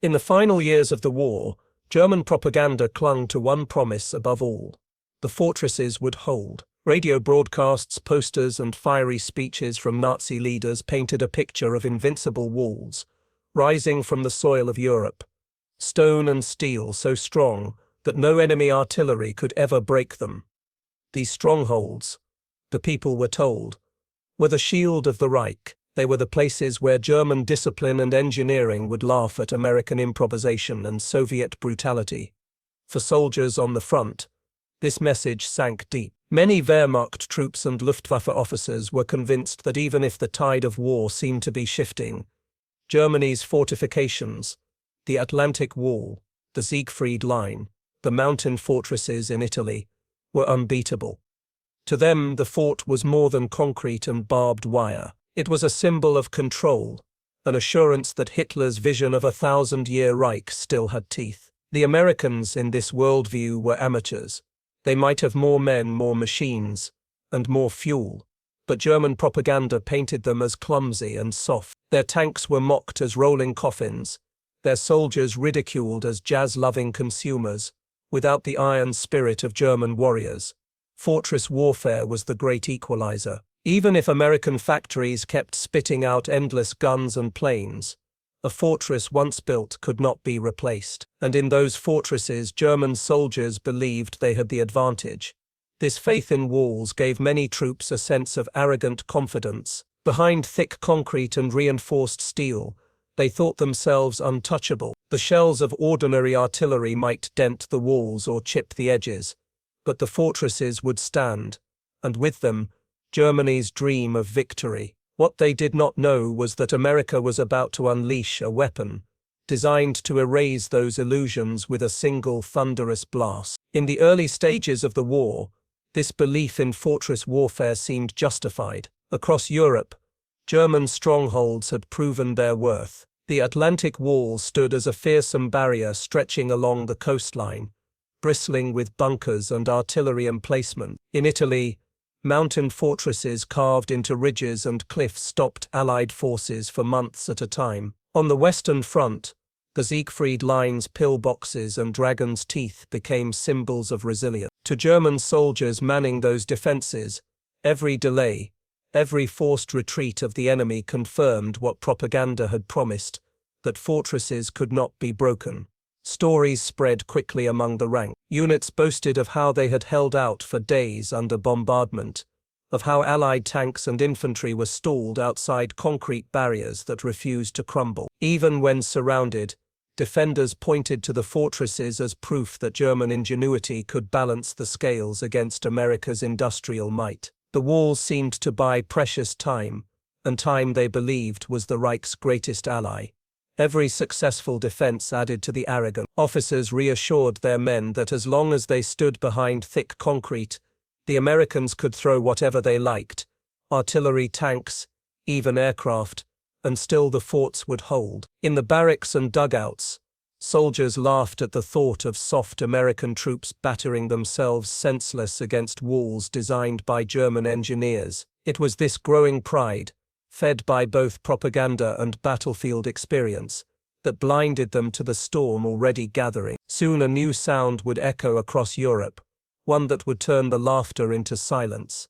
In the final years of the war, German propaganda clung to one promise above all: the fortresses would hold. Radio broadcasts, posters, and fiery speeches from Nazi leaders painted a picture of invincible walls, rising from the soil of Europe, stone and steel so strong that no enemy artillery could ever break them. These strongholds, the people were told, were the shield of the Reich. They were the places where German discipline and engineering would laugh at American improvisation and Soviet brutality. For soldiers on the front, this message sank deep. Many Wehrmacht troops and Luftwaffe officers were convinced that even if the tide of war seemed to be shifting, Germany's fortifications, the Atlantic Wall, the Siegfried Line, the mountain fortresses in Italy, were unbeatable. To them, the fort was more than concrete and barbed wire. It was a symbol of control, an assurance that Hitler's vision of a 1,000-year Reich still had teeth. The Americans in this worldview were amateurs. They might have more men, more machines, and more fuel, but German propaganda painted them as clumsy and soft. Their tanks were mocked as rolling coffins, their soldiers ridiculed as jazz-loving consumers, without the iron spirit of German warriors. Fortress warfare was the great equalizer. Even if American factories kept spitting out endless guns and planes, a fortress once built could not be replaced. And in those fortresses, German soldiers believed they had the advantage. This faith in walls gave many troops a sense of arrogant confidence. Behind thick concrete and reinforced steel, they thought themselves untouchable. The shells of ordinary artillery might dent the walls or chip the edges, but the fortresses would stand, and with them, Germany's dream of victory. What they did not know was that America was about to unleash a weapon, designed to erase those illusions with a single thunderous blast. In the early stages of the war, this belief in fortress warfare seemed justified. Across Europe, German strongholds had proven their worth. The Atlantic Wall stood as a fearsome barrier stretching along the coastline, bristling with bunkers and artillery emplacement. In Italy, mountain fortresses carved into ridges and cliffs stopped Allied forces for months at a time. On the Western Front, the Siegfried Line's pillboxes and dragon's teeth became symbols of resilience. To German soldiers manning those defenses, every delay, every forced retreat of the enemy confirmed what propaganda had promised, that fortresses could not be broken. Stories spread quickly among the ranks. Units boasted of how they had held out for days under bombardment, of how Allied tanks and infantry were stalled outside concrete barriers that refused to crumble. Even when surrounded, defenders pointed to the fortresses as proof that German ingenuity could balance the scales against America's industrial might. The walls seemed to buy precious time, and time they believed was the Reich's greatest ally. Every successful defense added to the arrogance. Officers reassured their men that as long as they stood behind thick concrete, the Americans could throw whatever they liked, artillery, tanks, even aircraft, and still the forts would hold. In the barracks and dugouts, soldiers laughed at the thought of soft American troops battering themselves senseless against walls designed by German engineers. It was this growing pride, fed by both propaganda and battlefield experience, that blinded them to the storm already gathering. Soon a new sound would echo across Europe, one that would turn the laughter into silence.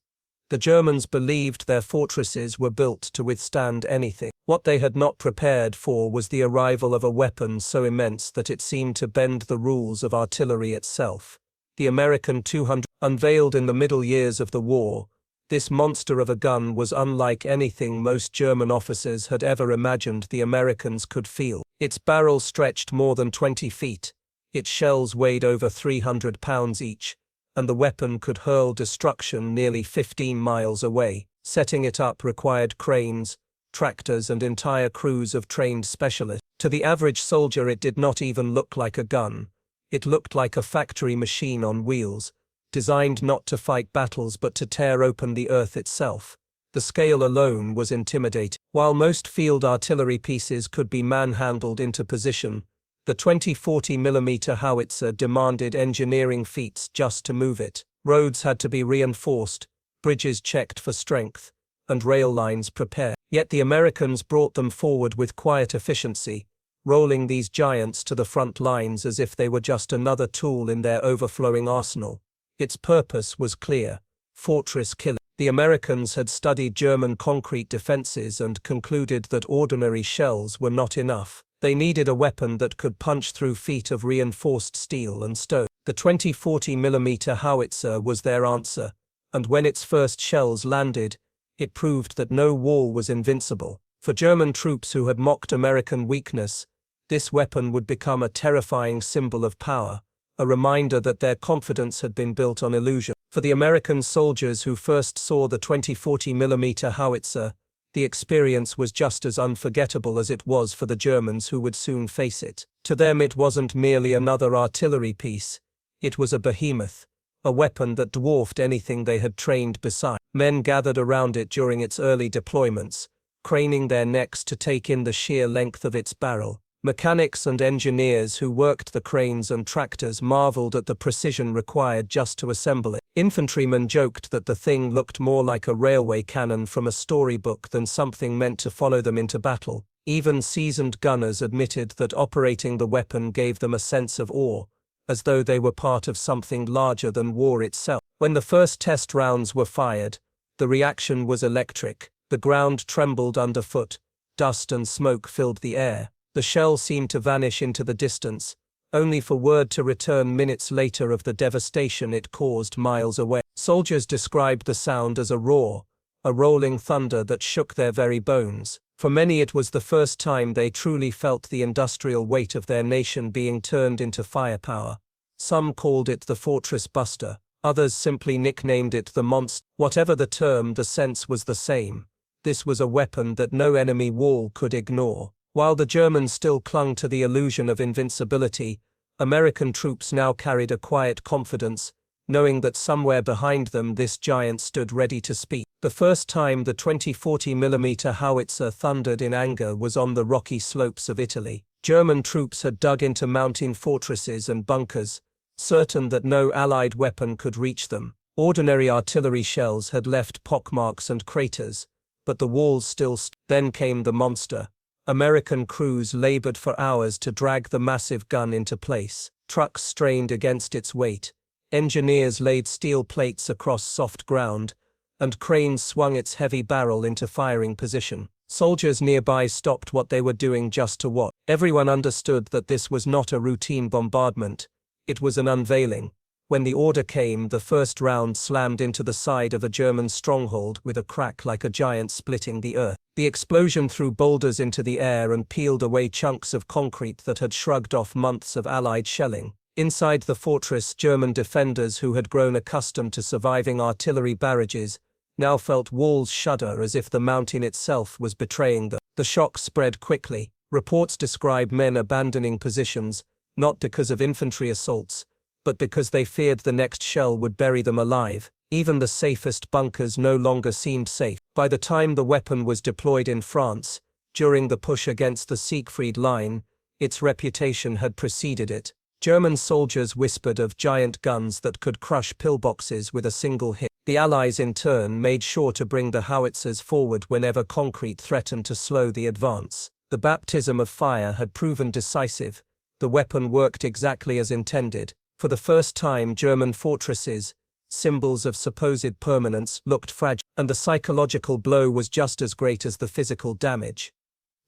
The Germans believed their fortresses were built to withstand anything. What they had not prepared for was the arrival of a weapon so immense that it seemed to bend the rules of artillery itself. The American 200, unveiled in the middle years of the war, this monster of a gun was unlike anything most German officers had ever imagined the Americans could field. Its barrel stretched more than 20 feet, its shells weighed over 300 pounds each, and the weapon could hurl destruction nearly 15 miles away. Setting it up required cranes, tractors, and entire crews of trained specialists. To the average soldier it did not even look like a gun. It looked like a factory machine on wheels, designed not to fight battles but to tear open the earth itself. The scale alone was intimidating. While most field artillery pieces could be manhandled into position, the 240mm howitzer demanded engineering feats just to move it. Roads had to be reinforced, bridges checked for strength, and rail lines prepared. Yet the Americans brought them forward with quiet efficiency, rolling these giants to the front lines as if they were just another tool in their overflowing arsenal. Its purpose was clear: fortress killing. The Americans had studied German concrete defenses and concluded that ordinary shells were not enough. They needed a weapon that could punch through feet of reinforced steel and stone. The 240mm howitzer was their answer, and when its first shells landed, it proved that no wall was invincible. For German troops who had mocked American weakness, this weapon would become a terrifying symbol of power, a reminder that their confidence had been built on illusion. For the American soldiers who first saw the 240mm howitzer, the experience was just as unforgettable as it was for the Germans who would soon face it. To them it wasn't merely another artillery piece, it was a behemoth, a weapon that dwarfed anything they had trained beside. Men gathered around it during its early deployments, craning their necks to take in the sheer length of its barrel. Mechanics and engineers who worked the cranes and tractors marveled at the precision required just to assemble it. Infantrymen joked that the thing looked more like a railway cannon from a storybook than something meant to follow them into battle. Even seasoned gunners admitted that operating the weapon gave them a sense of awe, as though they were part of something larger than war itself. When the first test rounds were fired, the reaction was electric. The ground trembled underfoot, dust and smoke filled the air. The shell seemed to vanish into the distance, only for word to return minutes later of the devastation it caused miles away. Soldiers described the sound as a roar, a rolling thunder that shook their very bones. For many it was the first time they truly felt the industrial weight of their nation being turned into firepower. Some called it the fortress buster, others simply nicknamed it the monster. Whatever the term, the sense was the same. This was a weapon that no enemy wall could ignore. While the Germans still clung to the illusion of invincibility, American troops now carried a quiet confidence, knowing that somewhere behind them this giant stood ready to speak. The first time the 240mm howitzer thundered in anger was on the rocky slopes of Italy. German troops had dug into mountain fortresses and bunkers, certain that no Allied weapon could reach them. Ordinary artillery shells had left pockmarks and craters, but the walls still stood. Then came the monster. American crews labored for hours to drag the massive gun into place. Trucks strained against its weight, engineers laid steel plates across soft ground, and cranes swung its heavy barrel into firing position. Soldiers nearby stopped what they were doing just to watch. Everyone understood that this was not a routine bombardment, it was an unveiling. When the order came, the first round slammed into the side of a German stronghold with a crack like a giant splitting the earth. The explosion threw boulders into the air and peeled away chunks of concrete that had shrugged off months of Allied shelling. Inside the fortress, German defenders who had grown accustomed to surviving artillery barrages now felt walls shudder as if the mountain itself was betraying them. The shock spread quickly. Reports describe men abandoning positions, not because of infantry assaults, but because they feared the next shell would bury them alive. Even the safest bunkers no longer seemed safe. By the time the weapon was deployed in France, during the push against the Siegfried Line, its reputation had preceded it. German soldiers whispered of giant guns that could crush pillboxes with a single hit. The Allies in turn made sure to bring the howitzers forward whenever concrete threatened to slow the advance. The baptism of fire had proven decisive. The weapon worked exactly as intended. For the first time, German fortresses, symbols of supposed permanence, looked fragile, and the psychological blow was just as great as the physical damage.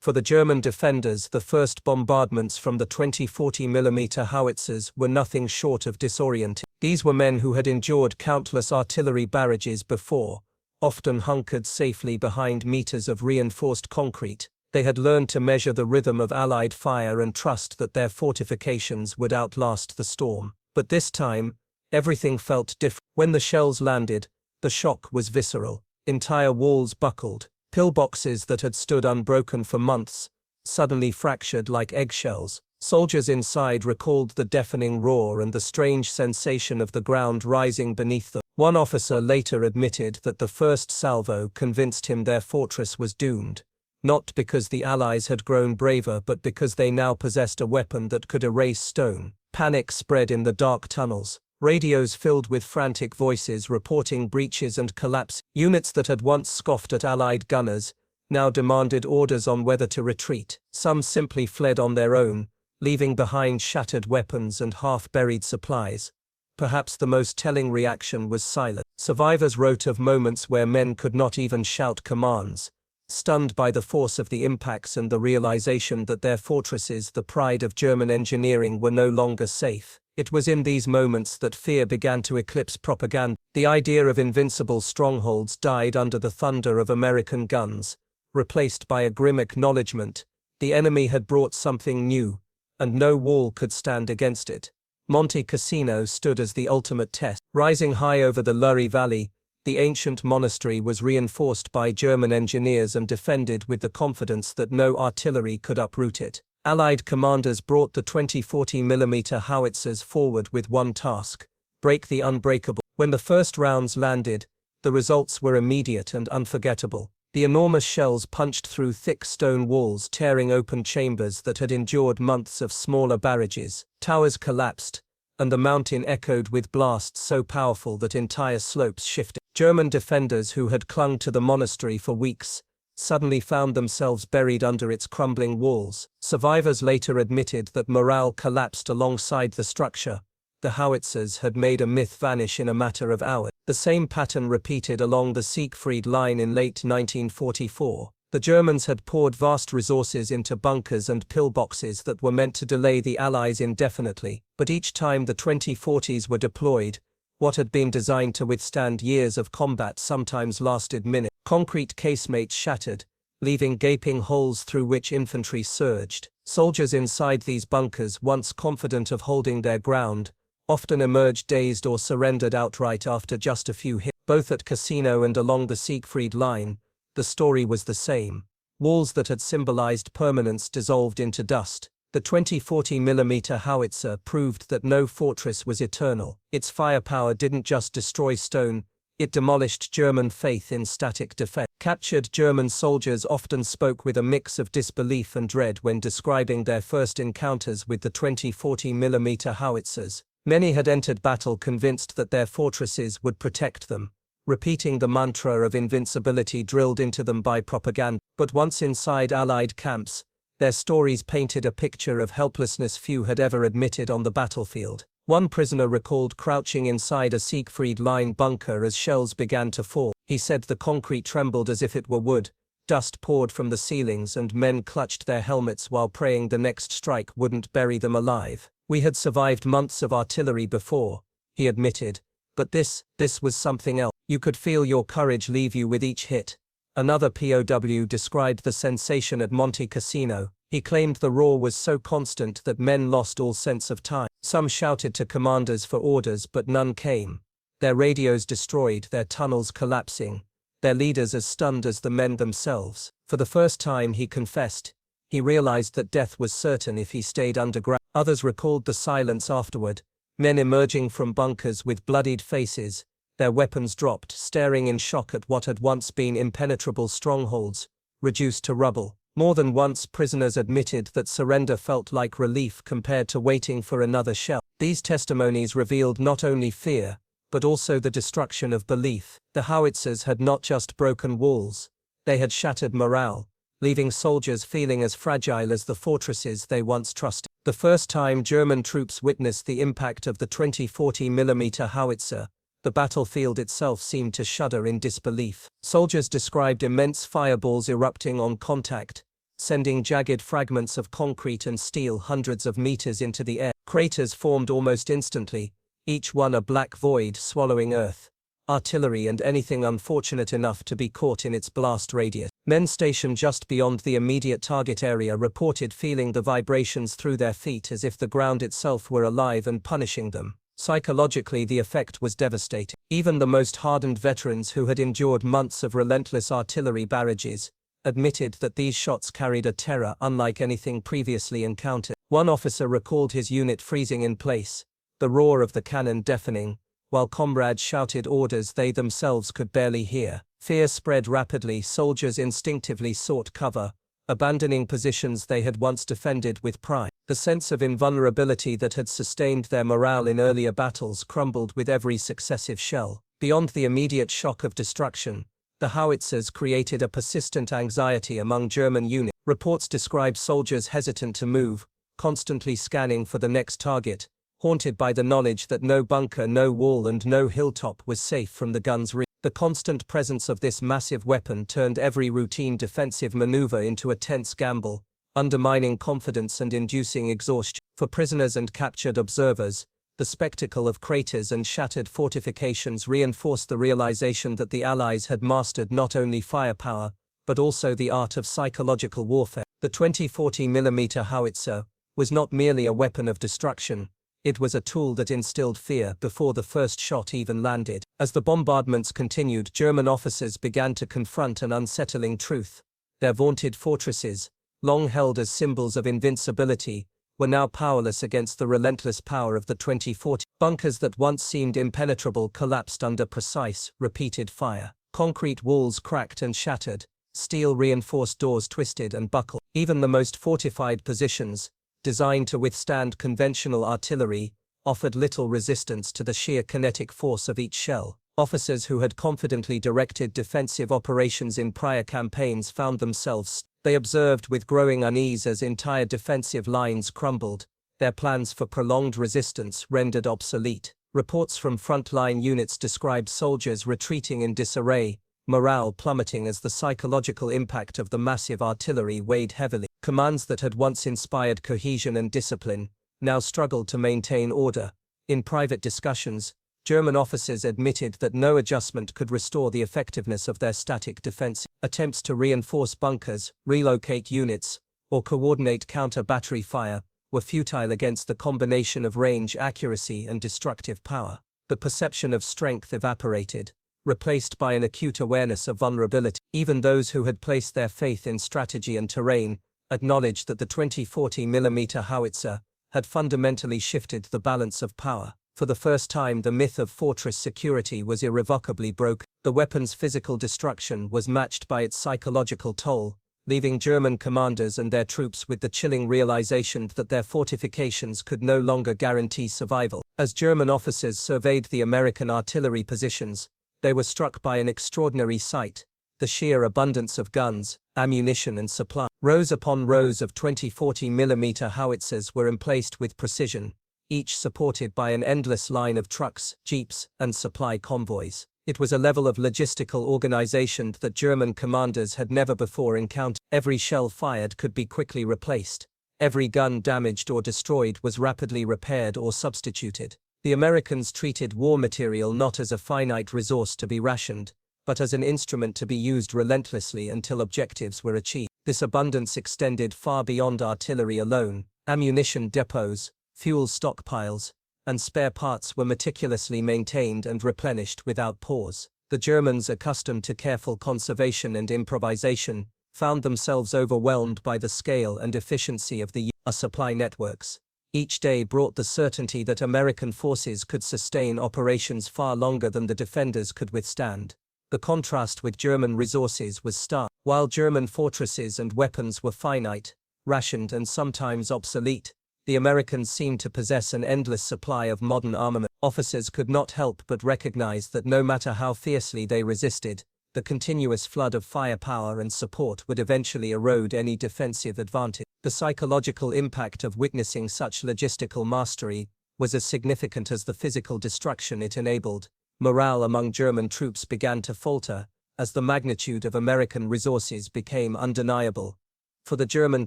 For the German defenders, the first bombardments from the 240mm howitzers were nothing short of disorienting. These were men who had endured countless artillery barrages before, often hunkered safely behind meters of reinforced concrete. They had learned to measure the rhythm of Allied fire and trust that their fortifications would outlast the storm. But this time, everything felt different. When the shells landed, the shock was visceral. Entire walls buckled. Pillboxes that had stood unbroken for months suddenly fractured like eggshells. Soldiers inside recalled the deafening roar and the strange sensation of the ground rising beneath them. One officer later admitted that the first salvo convinced him their fortress was doomed, not because the Allies had grown braver but because they now possessed a weapon that could erase stone. Panic spread in the dark tunnels. Radios filled with frantic voices reporting breaches and collapse. Units that had once scoffed at Allied gunners now demanded orders on whether to retreat. Some simply fled on their own, leaving behind shattered weapons and half-buried supplies. Perhaps the most telling reaction was silence. Survivors wrote of moments where men could not even shout commands, stunned by the force of the impacts and the realization that their fortresses, the pride of German engineering, were no longer safe. It was in these moments that fear began to eclipse propaganda. The idea of invincible strongholds died under the thunder of American guns, replaced by a grim acknowledgement the enemy had brought something new, and no wall could stand against it. Monte Cassino stood as the ultimate test. Rising high over the Lurry Valley, the ancient monastery was reinforced by German engineers and defended with the confidence that no artillery could uproot it. Allied commanders brought the 240mm Howitzers forward with one task: break the unbreakable. When the first rounds landed, the results were immediate and unforgettable. The enormous shells punched through thick stone walls, tearing open chambers that had endured months of smaller barrages. Towers collapsed, and the mountain echoed with blasts so powerful that entire slopes shifted. German defenders who had clung to the monastery for weeks suddenly found themselves buried under its crumbling walls. Survivors later admitted that morale collapsed alongside the structure. The howitzers had made a myth vanish in a matter of hours. The same pattern repeated along the Siegfried Line in late 1944. The Germans had poured vast resources into bunkers and pillboxes that were meant to delay the Allies indefinitely, but each time the 2040s were deployed, what had been designed to withstand years of combat sometimes lasted minutes. Concrete casemates shattered, leaving gaping holes through which infantry surged. Soldiers inside these bunkers, once confident of holding their ground, often emerged dazed or surrendered outright after just a few hits. Both at Cassino and along the Siegfried Line, the story was the same. Walls that had symbolized permanence dissolved into dust. The 240mm howitzer proved that no fortress was eternal. Its firepower didn't just destroy stone, it demolished German faith in static defense. Captured German soldiers often spoke with a mix of disbelief and dread when describing their first encounters with the 240mm howitzers. Many had entered battle convinced that their fortresses would protect them, repeating the mantra of invincibility drilled into them by propaganda. But once inside Allied camps, their stories painted a picture of helplessness few had ever admitted on the battlefield. One prisoner recalled crouching inside a Siegfried Line bunker as shells began to fall. He said the concrete trembled as if it were wood, dust poured from the ceilings, and men clutched their helmets while praying the next strike wouldn't bury them alive. "We had survived months of artillery before," he admitted, "but this was something else. You could feel your courage leave you with each hit." Another POW described the sensation at Monte Cassino. He claimed the roar was so constant that men lost all sense of time. Some shouted to commanders for orders, but none came. Their radios destroyed, their tunnels collapsing, their leaders as stunned as the men themselves. For the first time, he confessed, he realized that death was certain if he stayed underground. Others recalled the silence afterward, men emerging from bunkers with bloodied faces, their weapons dropped, staring in shock at what had once been impenetrable strongholds, reduced to rubble. More than once, prisoners admitted that surrender felt like relief compared to waiting for another shell. These testimonies revealed not only fear, but also the destruction of belief. The howitzers had not just broken walls, they had shattered morale, leaving soldiers feeling as fragile as the fortresses they once trusted. The first time German troops witnessed the impact of the 240mm howitzer, the battlefield itself seemed to shudder in disbelief. Soldiers described immense fireballs erupting on contact, sending jagged fragments of concrete and steel hundreds of meters into the air. Craters formed almost instantly, each one a black void swallowing earth, artillery and anything unfortunate enough to be caught in its blast radius. Men stationed just beyond the immediate target area reported feeling the vibrations through their feet as if the ground itself were alive and punishing them. Psychologically, the effect was devastating. Even the most hardened veterans who had endured months of relentless artillery barrages admitted that these shots carried a terror unlike anything previously encountered. One officer recalled his unit freezing in place, the roar of the cannon deafening, while comrades shouted orders they themselves could barely hear. Fear spread rapidly. Soldiers instinctively sought cover, abandoning positions they had once defended with pride. The sense of invulnerability that had sustained their morale in earlier battles crumbled with every successive shell. Beyond the immediate shock of destruction, The howitzers created a persistent anxiety among German units. Reports describe soldiers hesitant to move, constantly scanning for the next target, haunted by the knowledge that no bunker, no wall and no hilltop was safe from the gun's reach. The constant presence of this massive weapon turned every routine defensive maneuver into a tense gamble, undermining confidence and inducing exhaustion. For prisoners and captured observers, the spectacle of craters and shattered fortifications reinforced the realization that the Allies had mastered not only firepower, but also the art of psychological warfare. The 240mm howitzer was not merely a weapon of destruction, it was a tool that instilled fear before the first shot even landed. As the bombardments continued, German officers began to confront an unsettling truth. Their vaunted fortresses, long held as symbols of invincibility, were now powerless against the relentless power of the 240. Bunkers that once seemed impenetrable collapsed under precise, repeated fire. Concrete walls cracked and shattered, steel-reinforced doors twisted and buckled. Even the most fortified positions, designed to withstand conventional artillery, offered little resistance to the sheer kinetic force of each shell. Officers who had confidently directed defensive operations in prior campaigns found themselves. They observed with growing unease as entire defensive lines crumbled, their plans for prolonged resistance rendered obsolete. Reports from frontline units described soldiers retreating in disarray, morale plummeting as the psychological impact of the massive artillery weighed heavily. Commands that had once inspired cohesion and discipline now struggled to maintain order. In private discussions, German officers admitted that no adjustment could restore the effectiveness of their static defense. Attempts to reinforce bunkers, relocate units, or coordinate counter-battery fire were futile against the combination of range, accuracy, and destructive power. The perception of strength evaporated, replaced by an acute awareness of vulnerability. Even those who had placed their faith in strategy and terrain acknowledged that the 240mm howitzer had fundamentally shifted the balance of power. For the first time, the myth of fortress security was irrevocably broken. The weapon's physical destruction was matched by its psychological toll, leaving German commanders and their troops with the chilling realization that their fortifications could no longer guarantee survival. As German officers surveyed the American artillery positions, they were struck by an extraordinary sight: the sheer abundance of guns, ammunition and supply. Rows upon rows of 240mm howitzers were emplaced with precision, each supported by an endless line of trucks, jeeps, and supply convoys. It was a level of logistical organization that German commanders had never before encountered. Every shell fired could be quickly replaced. Every gun damaged or destroyed was rapidly repaired or substituted. The Americans treated war material not as a finite resource to be rationed, but as an instrument to be used relentlessly until objectives were achieved. This abundance extended far beyond artillery alone. Ammunition depots, fuel stockpiles, and spare parts were meticulously maintained and replenished without pause. The Germans, accustomed to careful conservation and improvisation, found themselves overwhelmed by the scale and efficiency of the supply networks. Each day brought the certainty that American forces could sustain operations far longer than the defenders could withstand. The contrast with German resources was stark. While German fortresses and weapons were finite, rationed and sometimes obsolete, the Americans seemed to possess an endless supply of modern armament. Officers could not help but recognize that no matter how fiercely they resisted, the continuous flood of firepower and support would eventually erode any defensive advantage. The psychological impact of witnessing such logistical mastery was as significant as the physical destruction it enabled. Morale among German troops began to falter as the magnitude of American resources became undeniable. For the German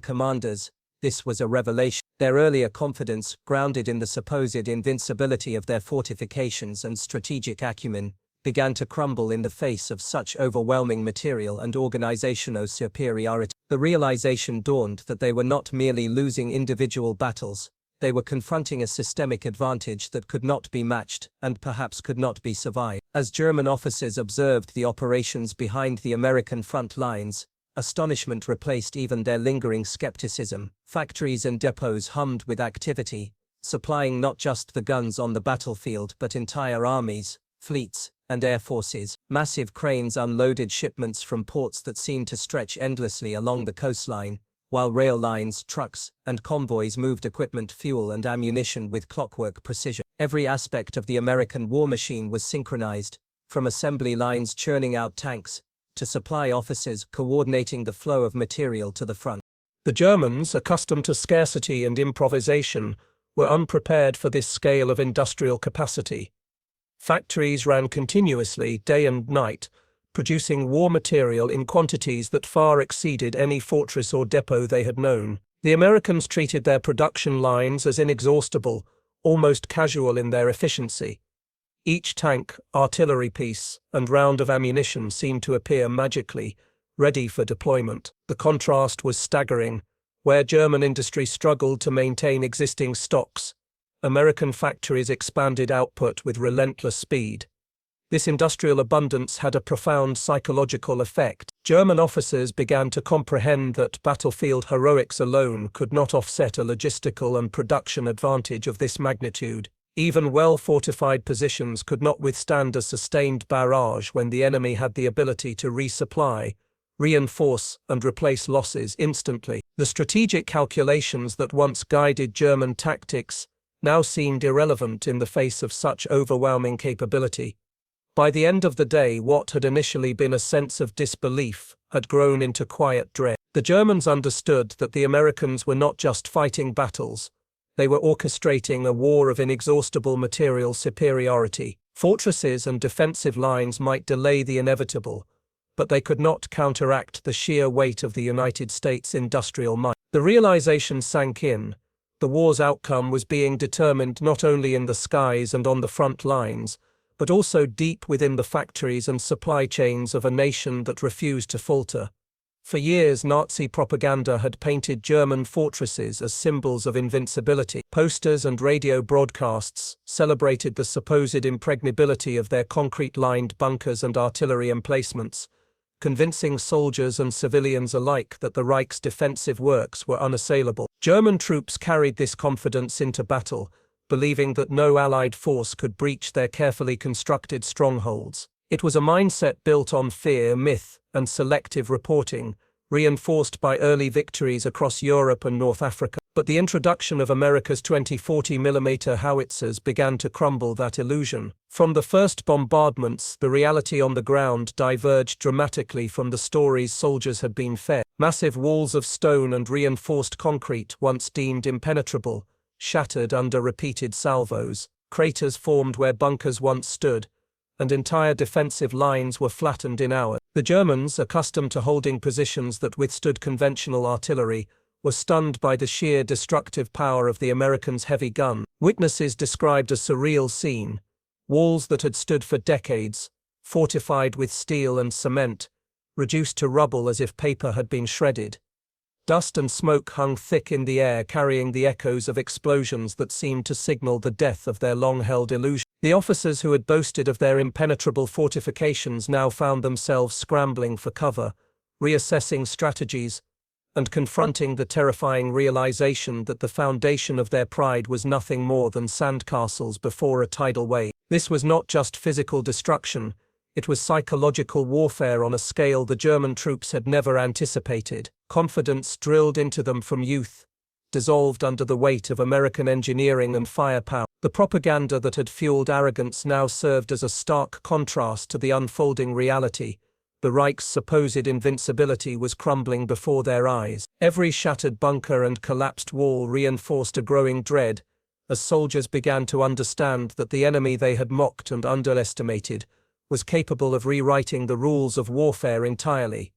commanders, this was a revelation. Their earlier confidence, grounded in the supposed invincibility of their fortifications and strategic acumen, began to crumble in the face of such overwhelming material and organizational superiority. The realization dawned that they were not merely losing individual battles, they were confronting a systemic advantage that could not be matched and perhaps could not be survived. As German officers observed the operations behind the American front lines, astonishment replaced even their lingering skepticism. Factories and depots hummed with activity, supplying not just the guns on the battlefield but entire armies, fleets, and air forces. Massive cranes unloaded shipments from ports that seemed to stretch endlessly along the coastline, while rail lines, trucks, and convoys moved equipment, fuel, and ammunition with clockwork precision. Every aspect of the American war machine was synchronized, from assembly lines churning out tanks, to supply officers coordinating the flow of material to the front. The Germans, accustomed to scarcity and improvisation, were unprepared for this scale of industrial capacity. Factories ran continuously, day and night, producing war material in quantities that far exceeded any fortress or depot they had known. The Americans treated their production lines as inexhaustible, almost casual in their efficiency. Each tank, artillery piece, and round of ammunition seemed to appear magically, ready for deployment. The contrast was staggering. Where German industry struggled to maintain existing stocks, American factories expanded output with relentless speed. This industrial abundance had a profound psychological effect. German officers began to comprehend that battlefield heroics alone could not offset a logistical and production advantage of this magnitude. Even well-fortified positions could not withstand a sustained barrage when the enemy had the ability to resupply, reinforce, and replace losses instantly. The strategic calculations that once guided German tactics now seemed irrelevant in the face of such overwhelming capability. By the end of the day, what had initially been a sense of disbelief had grown into quiet dread. The Germans understood that the Americans were not just fighting battles, they were orchestrating a war of inexhaustible material superiority. Fortresses and defensive lines might delay the inevitable, but they could not counteract the sheer weight of the United States' industrial might. The realization sank in. The war's outcome was being determined not only in the skies and on the front lines, but also deep within the factories and supply chains of a nation that refused to falter. For years, Nazi propaganda had painted German fortresses as symbols of invincibility. Posters and radio broadcasts celebrated the supposed impregnability of their concrete-lined bunkers and artillery emplacements, convincing soldiers and civilians alike that the Reich's defensive works were unassailable. German troops carried this confidence into battle, believing that no Allied force could breach their carefully constructed strongholds. It was a mindset built on fear, myth, and selective reporting, reinforced by early victories across Europe and North Africa. But the introduction of America's 240mm Howitzers began to crumble that illusion. From the first bombardments, the reality on the ground diverged dramatically from the stories soldiers had been fed. Massive walls of stone and reinforced concrete, once deemed impenetrable, shattered under repeated salvos. Craters formed where bunkers once stood, and entire defensive lines were flattened in hours. The Germans, accustomed to holding positions that withstood conventional artillery, were stunned by the sheer destructive power of the Americans' heavy gun. Witnesses described a surreal scene: walls that had stood for decades, fortified with steel and cement, reduced to rubble as if paper had been shredded. Dust and smoke hung thick in the air, carrying the echoes of explosions that seemed to signal the death of their long-held illusion. The officers who had boasted of their impenetrable fortifications now found themselves scrambling for cover, reassessing strategies, and confronting the terrifying realization that the foundation of their pride was nothing more than sandcastles before a tidal wave. This was not just physical destruction, it was psychological warfare on a scale the German troops had never anticipated. Confidence drilled into them from youth dissolved under the weight of American engineering and firepower. The propaganda that had fueled arrogance now served as a stark contrast to the unfolding reality. The Reich's supposed invincibility was crumbling before their eyes. Every shattered bunker and collapsed wall reinforced a growing dread, as soldiers began to understand that the enemy they had mocked and underestimated was capable of rewriting the rules of warfare entirely.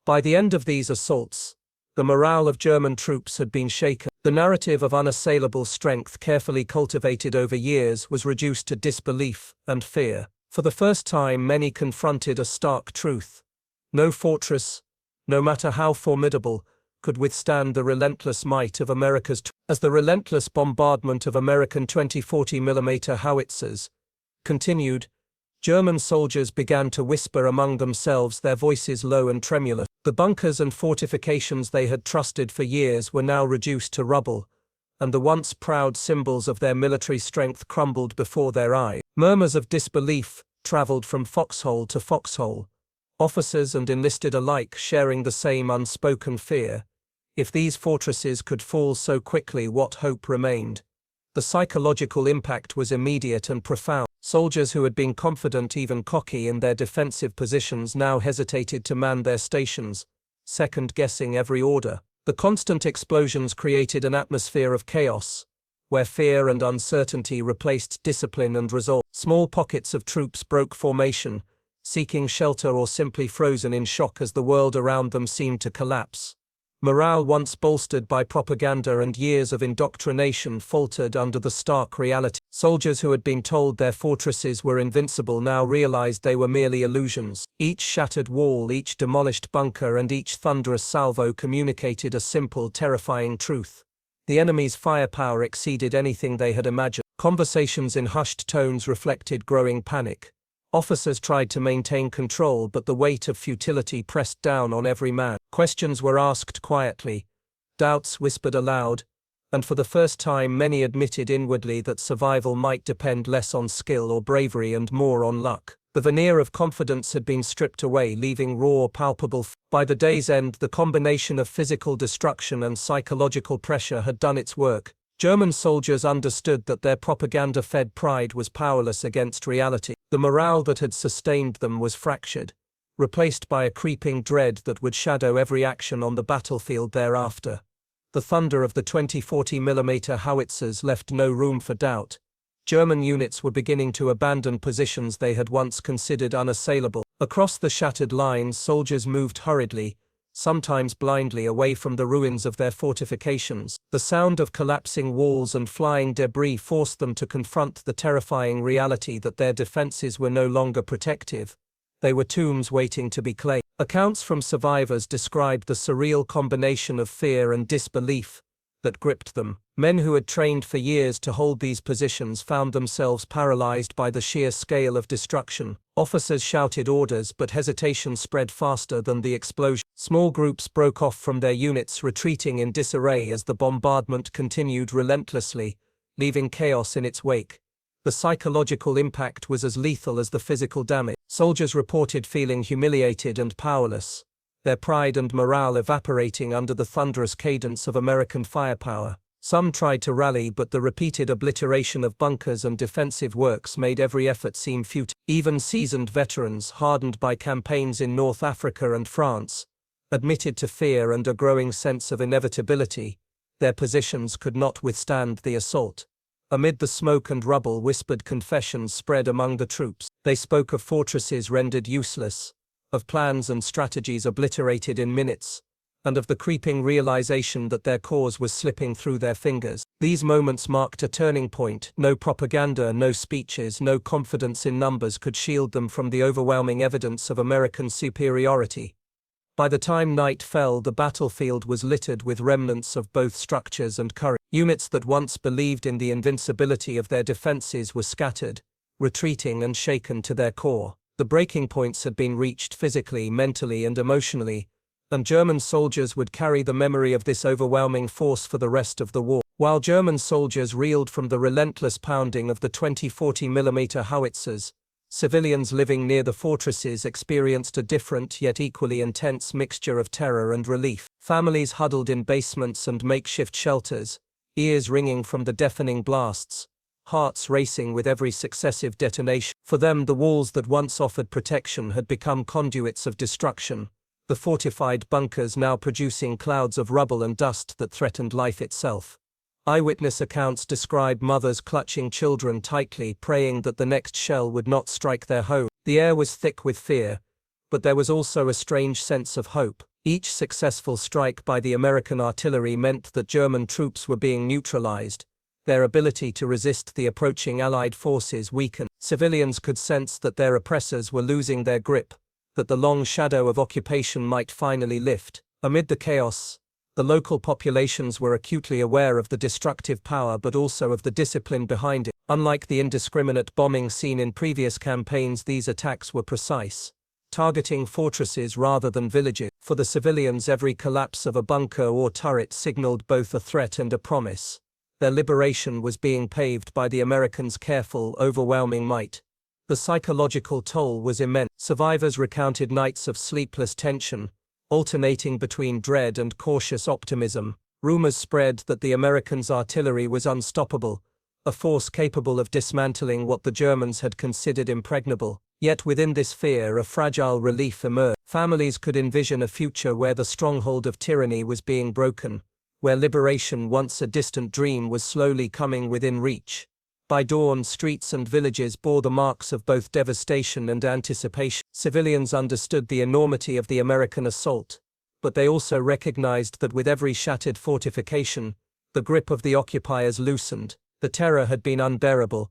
By the end of these assaults, the morale of German troops had been shaken. The narrative of unassailable strength, carefully cultivated over years, was reduced to disbelief and fear. For the first time, many confronted a stark truth: no fortress, no matter how formidable, could withstand the relentless might of America's. As the relentless bombardment of American 240mm Howitzers continued, German soldiers began to whisper among themselves, their voices low and tremulous. The bunkers and fortifications they had trusted for years were now reduced to rubble, and the once proud symbols of their military strength crumbled before their eyes. Murmurs of disbelief traveled from foxhole to foxhole, officers and enlisted alike sharing the same unspoken fear. If these fortresses could fall so quickly, what hope remained? The psychological impact was immediate and profound. Soldiers who had been confident, even cocky, in their defensive positions now hesitated to man their stations, second-guessing every order. The constant explosions created an atmosphere of chaos, where fear and uncertainty replaced discipline and resolve. Small pockets of troops broke formation, seeking shelter or simply frozen in shock as the world around them seemed to collapse. Morale, once bolstered by propaganda and years of indoctrination, faltered under the stark reality. Soldiers who had been told their fortresses were invincible now realized they were merely illusions. Each shattered wall, each demolished bunker, and each thunderous salvo communicated a simple, terrifying truth. The enemy's firepower exceeded anything they had imagined. Conversations in hushed tones reflected growing panic. Officers tried to maintain control, but the weight of futility pressed down on every man. Questions were asked quietly, doubts whispered aloud, and for the first time many admitted inwardly that survival might depend less on skill or bravery and more on luck. The veneer of confidence had been stripped away, leaving raw, palpable fear. By the day's end, the combination of physical destruction and psychological pressure had done its work. German soldiers understood that their propaganda-fed pride was powerless against reality. The morale that had sustained them was fractured, replaced by a creeping dread that would shadow every action on the battlefield thereafter. The thunder of the 240mm Howitzers left no room for doubt. German units were beginning to abandon positions they had once considered unassailable. Across the shattered lines, soldiers moved hurriedly, sometimes blindly, away from the ruins of their fortifications. The sound of collapsing walls and flying debris forced them to confront the terrifying reality that their defenses were no longer protective. They were tombs waiting to be claimed. Accounts from survivors described the surreal combination of fear and disbelief that gripped them. Men who had trained for years to hold these positions found themselves paralyzed by the sheer scale of destruction. Officers shouted orders, but hesitation spread faster than the explosion. Small groups broke off from their units, retreating in disarray as the bombardment continued relentlessly, leaving chaos in its wake. The psychological impact was as lethal as the physical damage. Soldiers reported feeling humiliated and powerless, their pride and morale evaporating under the thunderous cadence of American firepower. Some tried to rally, but the repeated obliteration of bunkers and defensive works made every effort seem futile. Even seasoned veterans, hardened by campaigns in North Africa and France, admitted to fear and a growing sense of inevitability. Their positions could not withstand the assault. Amid the smoke and rubble, whispered confessions spread among the troops. They spoke of fortresses rendered useless, of plans and strategies obliterated in minutes, and of the creeping realization that their cause was slipping through their fingers. These moments marked a turning point. No propaganda, no speeches, no confidence in numbers could shield them from the overwhelming evidence of American superiority. By the time night fell, the battlefield was littered with remnants of both structures and courage. Units that once believed in the invincibility of their defenses were scattered, retreating and shaken to their core. The breaking points had been reached physically, mentally, and emotionally, and German soldiers would carry the memory of this overwhelming force for the rest of the war. While German soldiers reeled from the relentless pounding of the 240mm Howitzers, civilians living near the fortresses experienced a different yet equally intense mixture of terror and relief. Families huddled in basements and makeshift shelters, ears ringing from the deafening blasts, hearts racing with every successive detonation. For them, the walls that once offered protection had become conduits of destruction, the fortified bunkers now producing clouds of rubble and dust that threatened life itself. Eyewitness accounts describe mothers clutching children tightly, praying that the next shell would not strike their home. The air was thick with fear, but there was also a strange sense of hope. Each successful strike by the American artillery meant that German troops were being neutralized, their ability to resist the approaching Allied forces weakened. Civilians could sense that their oppressors were losing their grip, that the long shadow of occupation might finally lift. Amid the chaos, the local populations were acutely aware of the destructive power but also of the discipline behind it. Unlike the indiscriminate bombing seen in previous campaigns, these attacks were precise, targeting fortresses rather than villages. For the civilians, every collapse of a bunker or turret signaled both a threat and a promise. Their liberation was being paved by the Americans' careful, overwhelming might. The psychological toll was immense. Survivors recounted nights of sleepless tension, alternating between dread and cautious optimism. Rumors spread that the Americans' artillery was unstoppable, a force capable of dismantling what the Germans had considered impregnable. Yet within this fear a fragile relief emerged. Families could envision a future where the stronghold of tyranny was being broken, where liberation, once a distant dream, was slowly coming within reach. By dawn, streets and villages bore the marks of both devastation and anticipation. Civilians understood the enormity of the American assault, but they also recognized that with every shattered fortification, the grip of the occupiers loosened. The terror had been unbearable,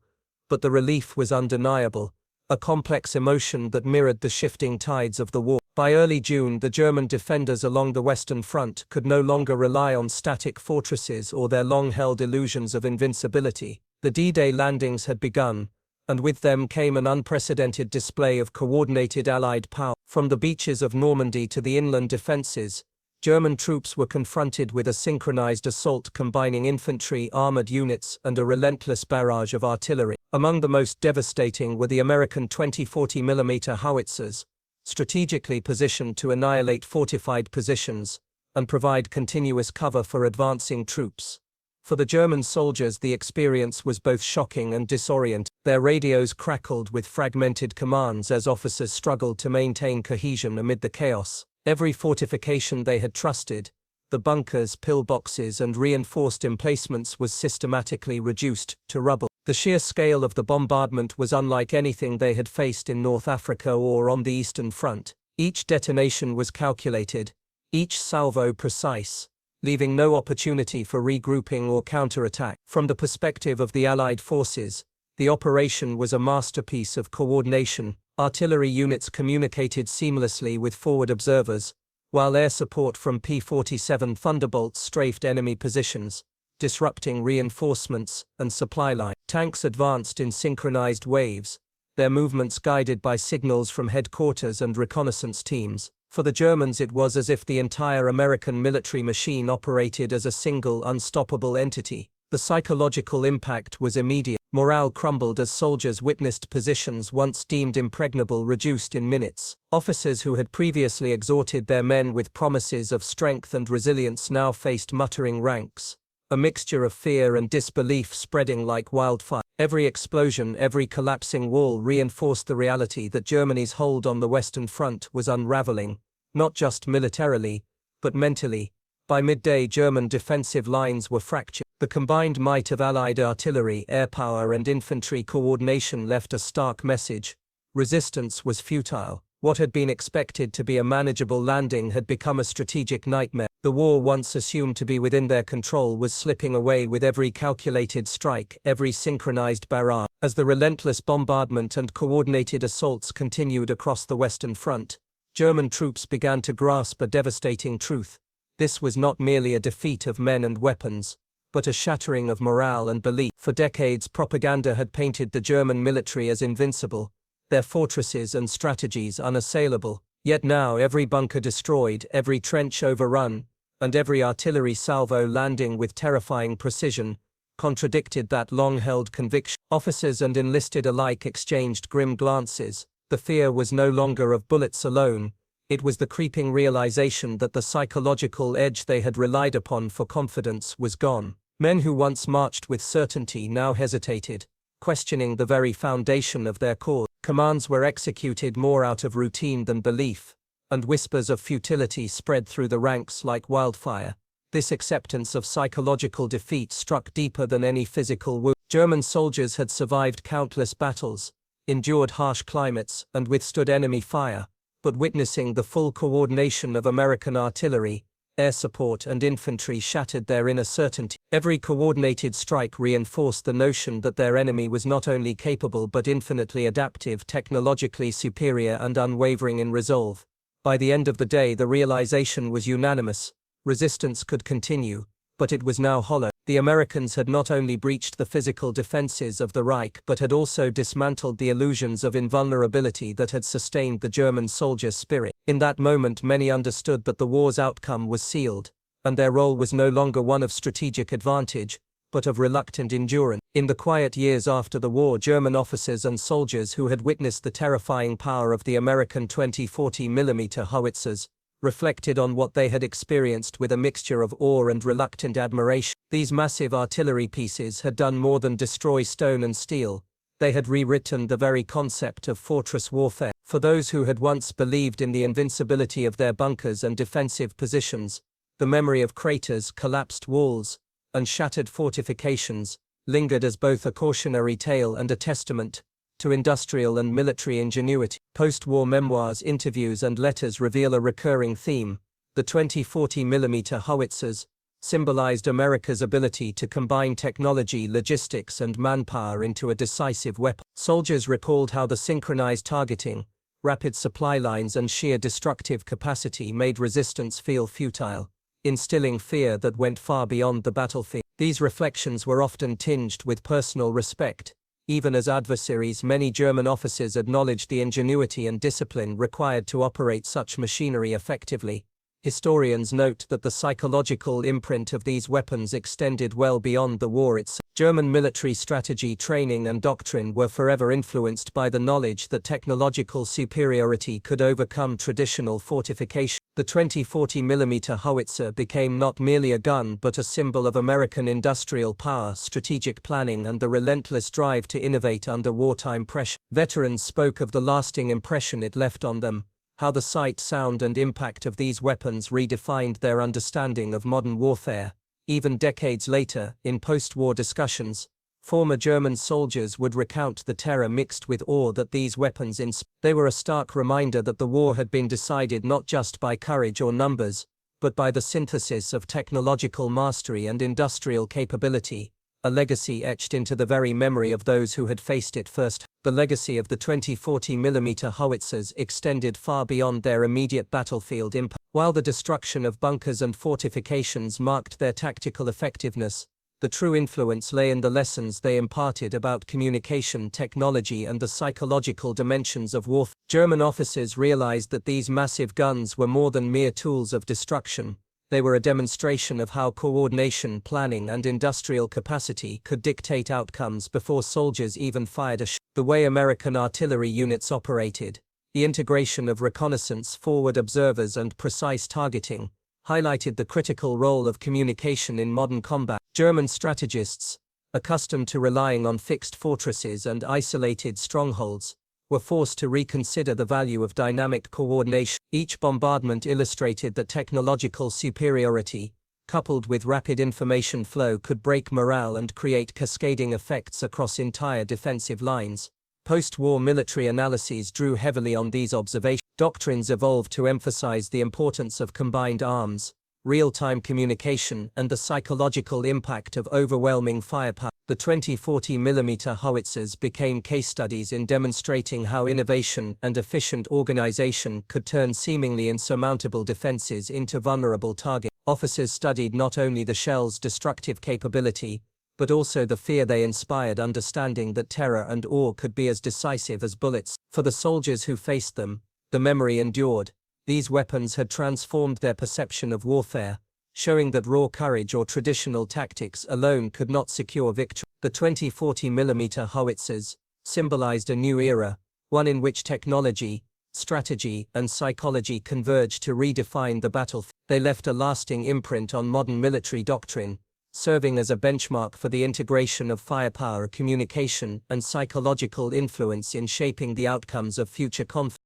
but the relief was undeniable, a complex emotion that mirrored the shifting tides of the war. By early June, the German defenders along the Western Front could no longer rely on static fortresses or their long-held illusions of invincibility. The D-Day landings had begun, and with them came an unprecedented display of coordinated Allied power. From the beaches of Normandy to the inland defenses, German troops were confronted with a synchronized assault combining infantry, armored units, and a relentless barrage of artillery. Among the most devastating were the American 240mm Howitzers, strategically positioned to annihilate fortified positions and provide continuous cover for advancing troops. For the German soldiers, the experience was both shocking and disorienting. Their radios crackled with fragmented commands as officers struggled to maintain cohesion amid the chaos. Every fortification they had trusted, the bunkers, pillboxes, and reinforced emplacements, was systematically reduced to rubble. The sheer scale of the bombardment was unlike anything they had faced in North Africa or on the Eastern Front. Each detonation was calculated, each salvo precise, leaving no opportunity for regrouping or counterattack. From the perspective of the Allied forces, the operation was a masterpiece of coordination. Artillery units communicated seamlessly with forward observers, while air support from P-47 Thunderbolts strafed enemy positions, disrupting reinforcements and supply lines. Tanks advanced in synchronized waves, their movements guided by signals from headquarters and reconnaissance teams. For the Germans, it was as if the entire American military machine operated as a single, unstoppable entity. The psychological impact was immediate. Morale crumbled as soldiers witnessed positions once deemed impregnable reduced in minutes. Officers who had previously exhorted their men with promises of strength and resilience now faced muttering ranks, a mixture of fear and disbelief spreading like wildfire. Every explosion, every collapsing wall reinforced the reality that Germany's hold on the Western Front was unraveling, not just militarily, but mentally. By midday, German defensive lines were fractured. The combined might of Allied artillery, air power, and infantry coordination left a stark message: resistance was futile. What had been expected to be a manageable landing had become a strategic nightmare. The war, once assumed to be within their control, was slipping away with every calculated strike, every synchronized barrage. As the relentless bombardment and coordinated assaults continued across the Western Front, German troops began to grasp a devastating truth. This was not merely a defeat of men and weapons, but a shattering of morale and belief. For decades, propaganda had painted the German military as invincible, their fortresses and strategies unassailable. Yet now, every bunker destroyed, every trench overrun, and every artillery salvo landing with terrifying precision, contradicted that long-held conviction. Officers and enlisted alike exchanged grim glances. The fear was no longer of bullets alone. It was the creeping realization that the psychological edge they had relied upon for confidence was gone. Men who once marched with certainty now hesitated, questioning the very foundation of their cause. Commands were executed more out of routine than belief, and whispers of futility spread through the ranks like wildfire. This acceptance of psychological defeat struck deeper than any physical wound. German soldiers had survived countless battles, endured harsh climates, and withstood enemy fire, but witnessing the full coordination of American artillery, air support, and infantry shattered their inner certainty. Every coordinated strike reinforced the notion that their enemy was not only capable but infinitely adaptive, technologically superior, and unwavering in resolve. By the end of the day, the realization was unanimous: resistance could continue, but it was now hollow. The Americans had not only breached the physical defenses of the Reich but had also dismantled the illusions of invulnerability that had sustained the German soldier's spirit. In that moment, many understood that the war's outcome was sealed, and their role was no longer one of strategic advantage, but of reluctant endurance. In the quiet years after the war, German officers and soldiers who had witnessed the terrifying power of the American 240mm Howitzers reflected on what they had experienced with a mixture of awe and reluctant admiration. These massive artillery pieces had done more than destroy stone and steel. They had rewritten the very concept of fortress warfare. For those who had once believed in the invincibility of their bunkers and defensive positions, the memory of craters, collapsed walls, and shattered fortifications lingered as both a cautionary tale and a testament to industrial and military ingenuity. Post-war memoirs, interviews, and letters reveal a recurring theme. The 240mm Howitzers symbolized America's ability to combine technology, logistics, and manpower into a decisive weapon. Soldiers recalled how the synchronized targeting, rapid supply lines, and sheer destructive capacity made resistance feel futile, instilling fear that went far beyond the battlefield. These reflections were often tinged with personal respect. Even as adversaries, many German officers acknowledged the ingenuity and discipline required to operate such machinery effectively. Historians note that the psychological imprint of these weapons extended well beyond the war itself. German military strategy, training, and doctrine were forever influenced by the knowledge that technological superiority could overcome traditional fortification. The 240mm howitzer became not merely a gun but a symbol of American industrial power, strategic planning, and the relentless drive to innovate under wartime pressure. Veterans spoke of the lasting impression it left on them, how the sight, sound, and impact of these weapons redefined their understanding of modern warfare. Even decades later, in post-war discussions, former German soldiers would recount the terror mixed with awe that these weapons inspired. They were a stark reminder that the war had been decided not just by courage or numbers, but by the synthesis of technological mastery and industrial capability, a legacy etched into the very memory of those who had faced it first. The legacy of the 240mm howitzers extended far beyond their immediate battlefield impact. While the destruction of bunkers and fortifications marked their tactical effectiveness, the true influence lay in the lessons they imparted about communication technology and the psychological dimensions of warfare. German officers realized that these massive guns were more than mere tools of destruction. They were a demonstration of how coordination, planning, and industrial capacity could dictate outcomes before soldiers even fired a shot. The way American artillery units operated, the integration of reconnaissance, forward observers, and precise targeting, highlighted the critical role of communication in modern combat. German strategists, accustomed to relying on fixed fortresses and isolated strongholds, were forced to reconsider the value of dynamic coordination. Each bombardment illustrated that technological superiority, coupled with rapid information flow, could break morale and create cascading effects across entire defensive lines. Post-war military analyses drew heavily on these observations. Doctrines evolved to emphasize the importance of combined arms, real-time communication, and the psychological impact of overwhelming firepower. The 240mm howitzers became case studies in demonstrating how innovation and efficient organization could turn seemingly insurmountable defenses into vulnerable targets. Officers studied not only the shell's destructive capability, but also the fear they inspired, understanding that terror and awe could be as decisive as bullets. For the soldiers who faced them, the memory endured. These weapons had transformed their perception of warfare, showing that raw courage or traditional tactics alone could not secure victory. The 240mm howitzers symbolized a new era, one in which technology, strategy, and psychology converged to redefine the battlefield. They left a lasting imprint on modern military doctrine, serving as a benchmark for the integration of firepower, communication, and psychological influence in shaping the outcomes of future conflicts.